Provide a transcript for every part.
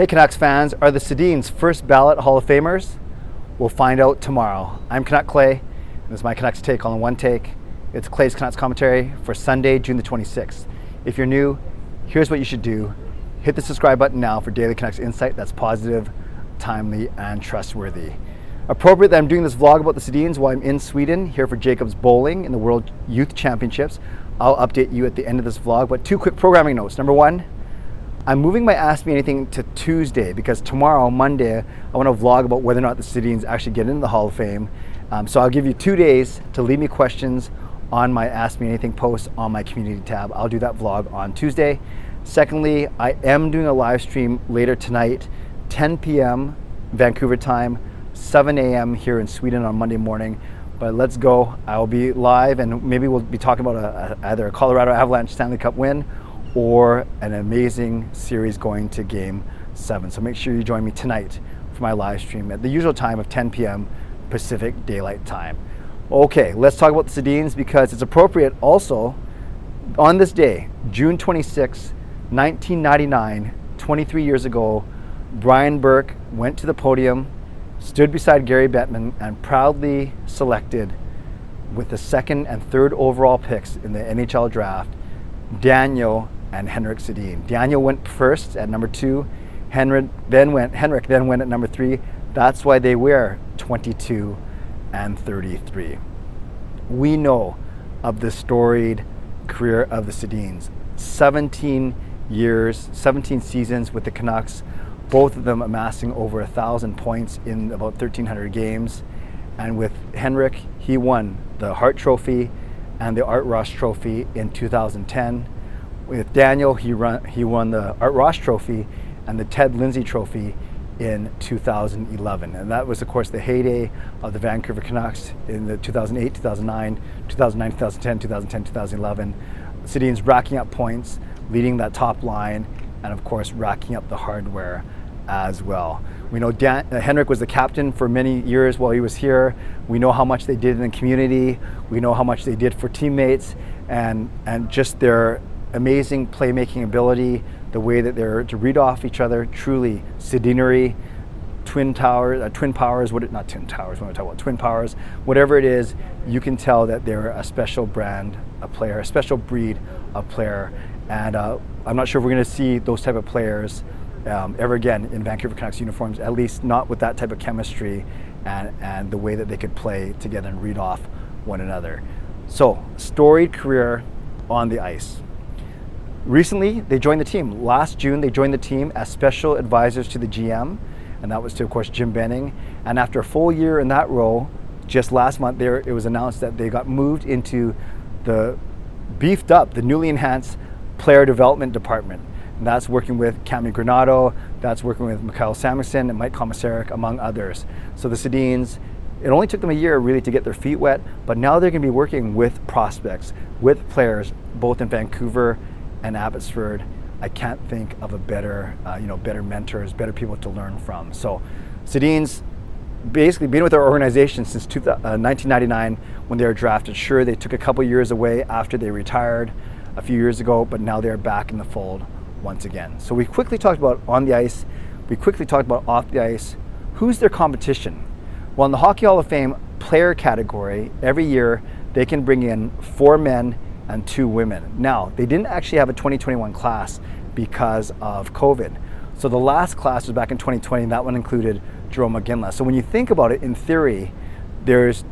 Hey Canucks fans, are the Sedins first ballot Hall of Famers? We'll find out tomorrow. I'm Canuck Clay, and this is my Canucks take on One Take. It's Clay's Canucks commentary for Sunday, June the 26th. If you're new, here's what you should do. Hit the subscribe button now for daily Canucks insight that's positive, timely, and trustworthy. Appropriate that I'm doing this vlog about the Sedins while I'm in Sweden, here for Jacobs Bowling in the World Youth Championships. I'll update you at the end of this vlog, but two quick programming notes. Number one, I'm moving my Ask Me Anything to Tuesday because tomorrow, Monday, I want to vlog about whether or not the Sedins actually get into the Hall of Fame. So I'll give you 2 days to leave me questions on my Ask Me Anything post on my community tab. I'll do that vlog on Tuesday. Secondly, I am doing a live stream later tonight, 10 p.m. Vancouver time, 7 a.m. here in Sweden on Monday morning. But let's go. I'll be live and maybe we'll be talking about either a Colorado Avalanche Stanley Cup win or an amazing series going to Game 7. So make sure you join me tonight for my live stream at the usual time of 10 p.m. Pacific Daylight Time. Okay, let's talk about the Sedins because it's appropriate also on this day, June 26, 1999, 23 years ago, Brian Burke went to the podium, stood beside Gary Bettman, and proudly selected with the second and third overall picks in the NHL draft, Daniel and Henrik Sedin. Daniel went first at number 2. Henrik then went at number 3. That's why they wear 22 and 33. We know of the storied career of the Sedins. 17 years, 17 seasons with the Canucks, both of them amassing over 1,000 points in about 1,300 games. And with Henrik, he won the Hart Trophy and the Art Ross Trophy in 2010. With Daniel, he won the Art Ross Trophy and the Ted Lindsay Trophy in 2011. And that was, of course, the heyday of the Vancouver Canucks in the 2008, 2009, 2010, 2011. Sedins racking up points, leading that top line, and of course, racking up the hardware as well. We know Henrik was the captain for many years while he was here. We know how much they did in the community. We know how much they did for teammates and just their amazing playmaking ability, the way that they're to read off each other, truly Sedinery, twin powers, whatever it is, you can tell that they're a special brand, a player, a special breed of player. And I'm not sure if we're going to see those type of players ever again in Vancouver Canucks uniforms, at least not with that type of chemistry and the way that they could play together and read off one another. So, storied career on the ice. Recently, they joined the team. Last June, they joined the team as special advisors to the GM, and that was to, of course, Jim Benning. And after a full year in that role, just last month, it was announced that they got moved into the beefed up, the newly enhanced player development department. And that's working with Cami Granado, that's working with Mikhail Samuelson and Mike Komisarek, among others. So the Sedins, it only took them a year really to get their feet wet, but now they're going to be working with prospects, with players, both in Vancouver and Abbotsford. I can't think of a better, better mentors, better people to learn from. So Sedins basically been with our organization since 1999 when they were drafted. Sure, they took a couple years away after they retired a few years ago, but now they're back in the fold once again. So we quickly talked about on the ice, we quickly talked about off the ice. Who's their competition? Well, in the Hockey Hall of Fame player category, every year they can bring in 4 men and 2 women. Now, they didn't actually have a 2021 class because of COVID. So the last class was back in 2020, and that one included Jerome McGinley. So when you think about it, in theory, there's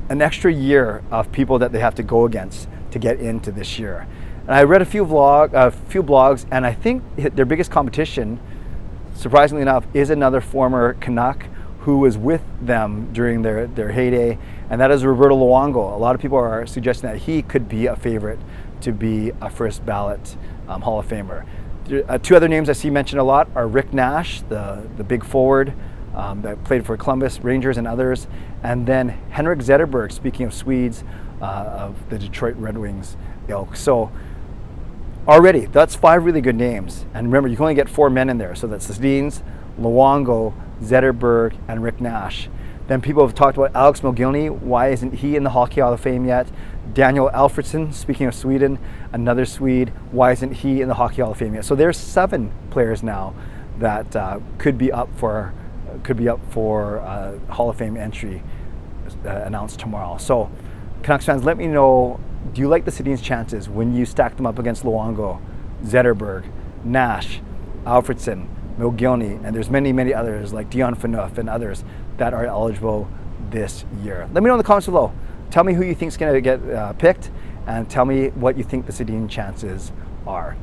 an extra year of people that they have to go against to get into this year. And I read a few blogs, and I think their biggest competition, surprisingly enough, is another former Canuck who was with them during their heyday, and that is Roberto Luongo. A lot of people are suggesting that he could be a favorite to be a first ballot Hall of Famer. 2 other names I see mentioned a lot are Rick Nash, the big forward that played for Columbus, Rangers, and others, and then Henrik Zetterberg, speaking of Swedes, of the Detroit Red Wings ilk. So already, that's 5 really good names. And remember, you can only get 4 men in there. So that's Sedins, Luongo, Zetterberg, and Rick Nash. Then people have talked about Alex Mogilny. Why isn't he in the Hockey Hall of Fame yet? Daniel Alfredsson, speaking of Sweden, another Swede. Why isn't he in the Hockey Hall of Fame yet? So there's 7 players now that could be up for Hall of Fame entry announced tomorrow. So Canucks fans, let me know, do you like the Sedins' chances when you stack them up against Luongo, Zetterberg, Nash, Alfredson, Mogilny, and there's many others like Dion Phaneuf and others that are eligible this year? Let me know in the comments below. Tell me who you think is going to get picked, and tell me what you think the Sedins' chances are.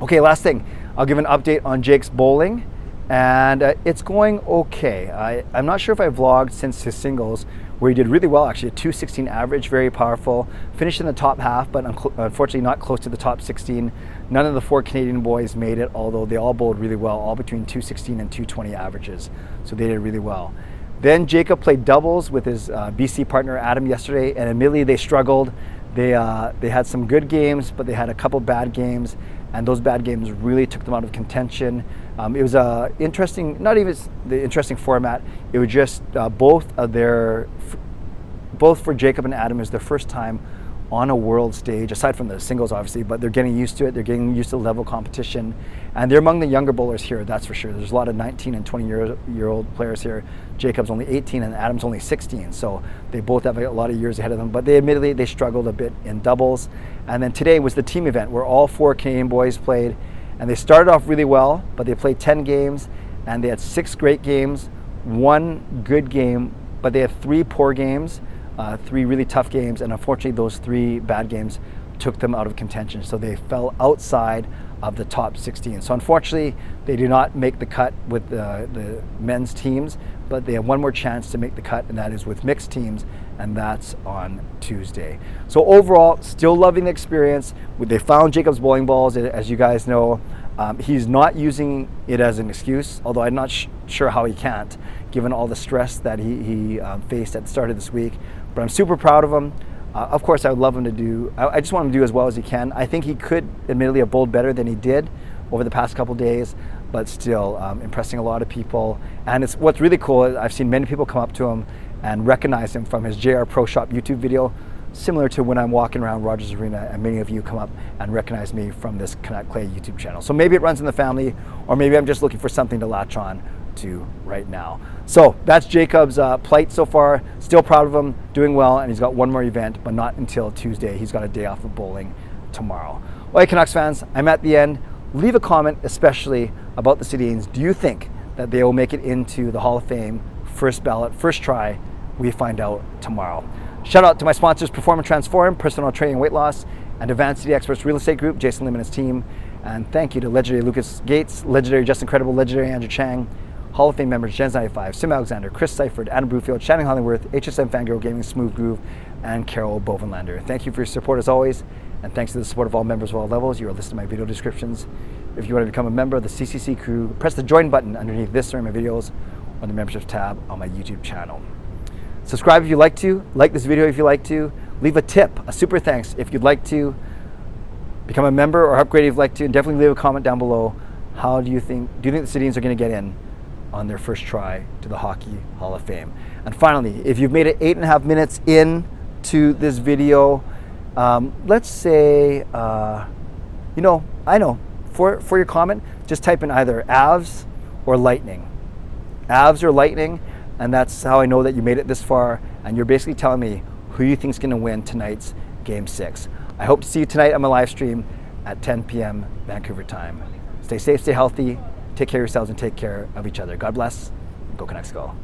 Okay, last thing, I'll give an update on Jake's bowling, and it's going okay. I'm not sure if I vlogged since his singles, where he did really well, actually, a 216 average, very powerful. Finished in the top half, but unfortunately not close to the top 16. None of the 4 Canadian boys made it, although they all bowled really well, all between 216 and 220 averages. So they did really well. Then Jacob played doubles with his BC partner Adam yesterday, and admittedly they struggled. They had some good games, but they had a couple bad games, and those bad games really took them out of contention. It was a interesting, not even the interesting format, it was just both for Jacob and Adam, is their first time on a world stage, aside from the singles obviously, but they're getting used to it, they're getting used to the level of competition, and they're among the younger bowlers here, that's for sure. There's a lot of 19 and 20-year-old players here. Jacob's only 18 and Adam's only 16, so they both have a lot of years ahead of them, but they struggled a bit in doubles. And then today was the team event where all 4 Canadian boys played, and they started off really well, but they played 10 games, and they had 6 great games, 1 good game, but they had 3 poor games, 3 really tough games, and unfortunately those 3 bad games took them out of contention, so they fell outside of the top 16. So unfortunately they do not make the cut with the men's teams, but they have one more chance to make the cut, and that is with mixed teams, and that's on Tuesday. So overall, still loving the experience. They found Jacob's bowling balls, as you guys know. He's not using it as an excuse, although I'm not sure how he can't, given all the stress that he faced at the start of this week. But I'm super proud of him. Of course, I would love him to do, I just want him to do as well as he can. I think he could admittedly have bowled better than he did over the past couple days, but still impressing a lot of people. And what's really cool, I've seen many people come up to him and recognize him from his JR Pro Shop YouTube video, similar to when I'm walking around Rogers Arena and many of you come up and recognize me from this Canuck Clay YouTube channel. So maybe it runs in the family, or maybe I'm just looking for something to latch on to right now. So that's Jacob's plight so far. Still proud of him, doing well, and he's got one more event, but not until Tuesday. He's got a day off of bowling tomorrow. Well, hey Canucks fans, I'm at the end. Leave a comment, especially about the Sedins. Do you think that they will make it into the Hall of Fame, first ballot, first try? We find out tomorrow. Shout out to my sponsors, Perform and Transform, Personal Training and Weight Loss, and Advanced City Experts Real Estate Group, Jason Lim and his team. And thank you to legendary Lucas Gates, legendary Justin Credible, legendary Andrew Chang, Hall of Fame members Gens95, Sim Alexander, Chris Seifert, Adam Brewfield, Shannon Hollingworth, HSM Fangirl Gaming, Smooth Groove, and Carol Bovenlander. Thank you for your support as always, and thanks to the support of all members of all levels. You are listed in my video descriptions. If you want to become a member of the CCC Crew, press the join button underneath this or my videos, or the membership tab on my YouTube channel. Subscribe if you'd like to, like this video if you'd like to, leave a tip, a super thanks if you'd like to, become a member or upgrade if you'd like to, and definitely leave a comment down below. How do you think the Sedins are going to get in on their first try to the Hockey Hall of Fame? And finally, if you've made it 8.5 minutes into this video, let's say, for your comment, just type in either Avs or Lightning. Avs or Lightning, and that's how I know that you made it this far, and you're basically telling me who you think is going to win tonight's Game 6. I hope to see you tonight on my live stream at 10 p.m. Vancouver time. Stay safe, stay healthy, take care of yourselves, and take care of each other. God bless. Go Canucks, go.